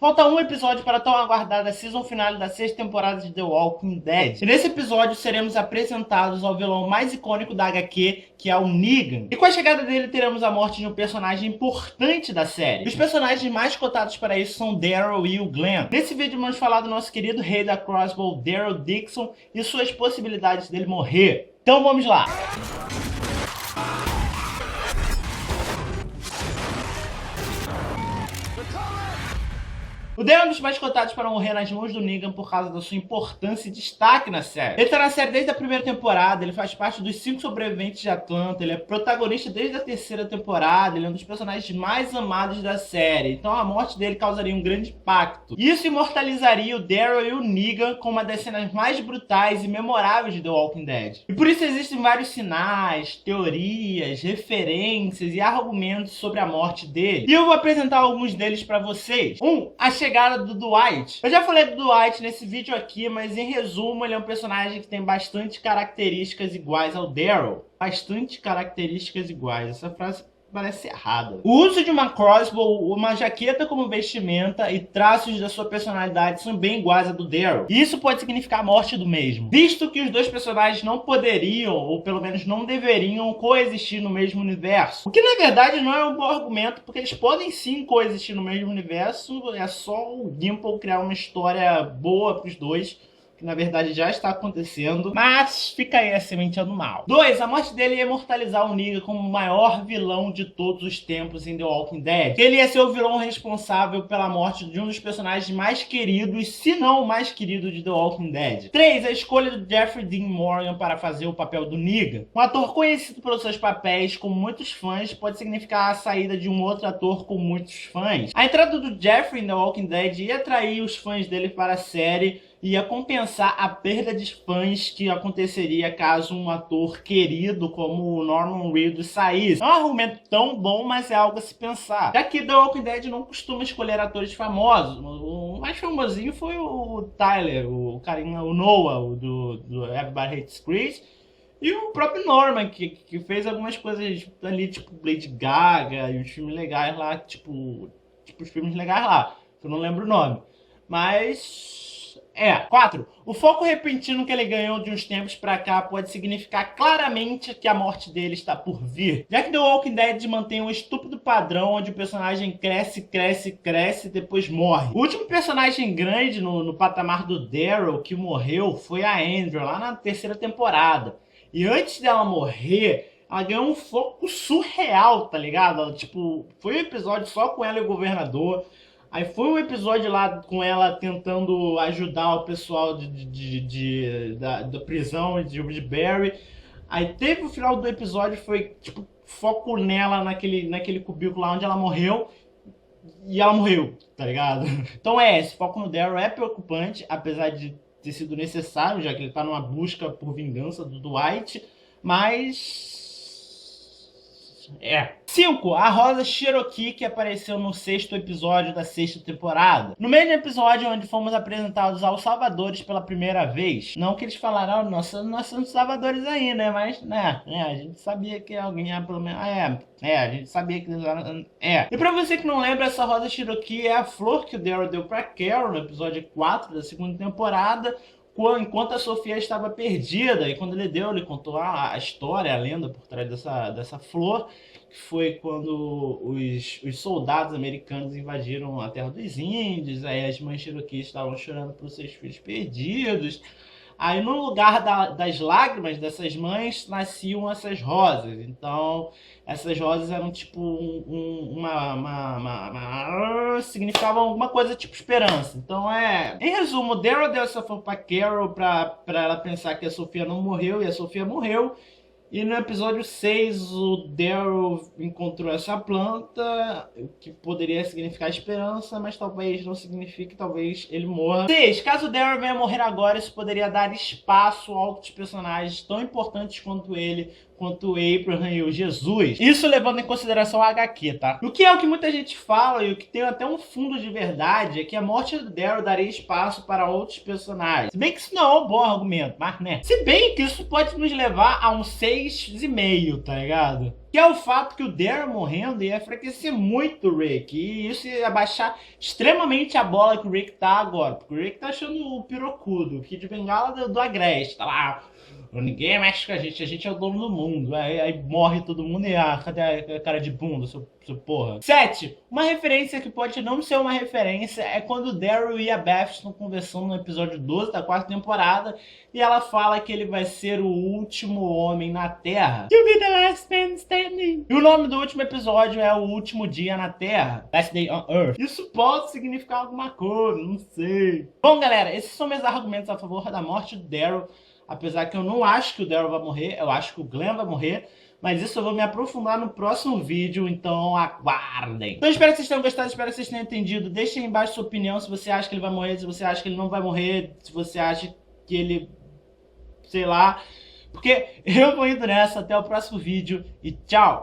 Falta um episódio para a tão aguardada season finale da sexta temporada de The Walking Dead. E nesse episódio seremos apresentados ao vilão mais icônico da HQ, que é o Negan. E com a chegada dele teremos a morte de um personagem importante da série. Os personagens mais cotados para isso são Daryl e o Glenn. Nesse vídeo vamos falar do nosso querido rei da Crossbow, Daryl Dixon, e suas possibilidades dele morrer. Então vamos lá! O Daryl é um dos mais cotados para morrer nas mãos do Negan por causa da sua importância e destaque na série. Ele está na série desde a primeira temporada, ele faz parte dos 5 sobreviventes de Atlanta, ele é protagonista desde a terceira temporada, ele é um dos personagens mais amados da série, então a morte dele causaria um grande impacto. Isso imortalizaria o Daryl e o Negan como uma das cenas mais brutais e memoráveis de The Walking Dead. E por isso existem vários sinais, teorias, referências e argumentos sobre a morte dele. E eu vou apresentar alguns deles para vocês. A chegada do Dwight. Eu já falei do Dwight nesse vídeo aqui, mas em resumo ele é um personagem que tem bastante características iguais ao Daryl. Bastante características iguais. Essa frase parece errada. O uso de uma crossbow, uma jaqueta como vestimenta e traços da sua personalidade são bem iguais a do Daryl. E isso pode significar a morte do mesmo, visto que os dois personagens não poderiam, ou pelo menos não deveriam, coexistir no mesmo universo. O que na verdade não é um bom argumento, porque eles podem sim coexistir no mesmo universo, é só o Gimple criar uma história boa para os dois, que na verdade já está acontecendo, mas fica aí a sementinha do mal. 2. A morte dele ia imortalizar o Negan como o maior vilão de todos os tempos em The Walking Dead. Ele ia ser o vilão responsável pela morte de um dos personagens mais queridos, se não o mais querido de The Walking Dead. 3. A escolha do Jeffrey Dean Morgan para fazer o papel do Negan. Um ator conhecido pelos seus papéis com muitos fãs pode significar a saída de um outro ator com muitos fãs. A entrada do Jeffrey em The Walking Dead ia atrair os fãs dele para a série, ia compensar a perda de fãs que aconteceria caso um ator querido como o Norman Reedus saísse. Não é um argumento tão bom, mas é algo a se pensar. Já que The Walking Dead não costuma escolher atores famosos. O mais famosinho foi o Tyler, o carinha, o Noah, do Everybody Hates Chris. E o próprio Norman, que fez algumas coisas ali, tipo Lady Gaga e uns filmes legais lá, tipo os filmes legais lá, que eu não lembro o nome. Mas... 4. O foco repentino que ele ganhou de uns tempos pra cá pode significar claramente que a morte dele está por vir. Já que The Walking Dead mantém um estúpido padrão onde o personagem cresce e depois morre. O último personagem grande no patamar do Daryl que morreu foi a Andrew, lá na terceira temporada. E antes dela morrer, ela ganhou um foco surreal, tá ligado? Ela, tipo, foi um episódio só com ela e o governador. Aí foi um episódio lá com ela tentando ajudar o pessoal da prisão de Barry. Aí teve o final do episódio, foi tipo foco nela naquele cubículo lá onde ela morreu. E ela morreu, tá ligado? Então esse foco no Daryl é preocupante, apesar de ter sido necessário, já que ele tá numa busca por vingança do Dwight. Mas... 5. A Rosa Cherokee, que apareceu no 6º episódio da 6ª temporada. No mesmo episódio onde fomos apresentados aos Salvadores pela primeira vez. Não que eles falaram, nós somos Salvadores aí, né? Mas, a gente sabia que alguém ia pelo menos... a gente sabia que eles eram... E pra você que não lembra, essa Rosa Cherokee é a flor que o Daryl deu pra Carol no episódio 4 da 2ª temporada, enquanto a Sofia estava perdida. E quando ele contou a história, a lenda por trás dessa flor, que foi quando os soldados americanos invadiram a terra dos índios. Aí as mães Cherokees estavam chorando por seus filhos perdidos. Aí no lugar das lágrimas dessas mães nasciam essas rosas. Então essas rosas eram tipo significavam alguma coisa tipo esperança. Então em resumo, Daryl deu essa flor pra Carol pra ela pensar que a Sofia não morreu, e a Sofia morreu. E no episódio 6, o Daryl encontrou essa planta, que poderia significar esperança, mas talvez não signifique, talvez ele morra. 6. Caso o Daryl venha morrer agora, isso poderia dar espaço a outros personagens tão importantes quanto ele, quanto o Abraham e o Jesus. Isso levando em consideração a HQ, tá? O que é o que muita gente fala, e o que tem até um fundo de verdade, é que a morte do Daryl daria espaço para outros personagens. Se bem que isso não é um bom argumento, mas né? Se bem que isso pode nos levar a um 6,5, tá ligado? que é o fato que o Daryl morrendo ia enfraquecer muito o Rick, e isso ia abaixar extremamente a bola que o Rick tá agora, porque o Rick tá achando o pirocudo, o Kid Bengala do Agreste, tá lá, ninguém mexe com a gente é o dono do mundo, aí morre todo mundo e cadê a cara de bunda, seu porra. 7. Uma referência que pode não ser uma referência é quando o Daryl e a Beth estão conversando no episódio 12 da 4ª temporada e ela fala que ele vai ser o último homem na Terra. To be the last man standing. E o nome do último episódio é O Último Dia na Terra. Last Day on Earth. Isso pode significar alguma coisa, não sei. Bom, galera, esses são meus argumentos a favor da morte do Daryl. Apesar que eu não acho que o Daryl vai morrer, eu acho que o Glenn vai morrer. Mas isso eu vou me aprofundar no próximo vídeo, então aguardem. Então espero que vocês tenham gostado, espero que vocês tenham entendido. Deixem aí embaixo sua opinião, se você acha que ele vai morrer, se você acha que ele não vai morrer, se você acha que ele... sei lá. Porque eu vou indo nessa, até o próximo vídeo e tchau!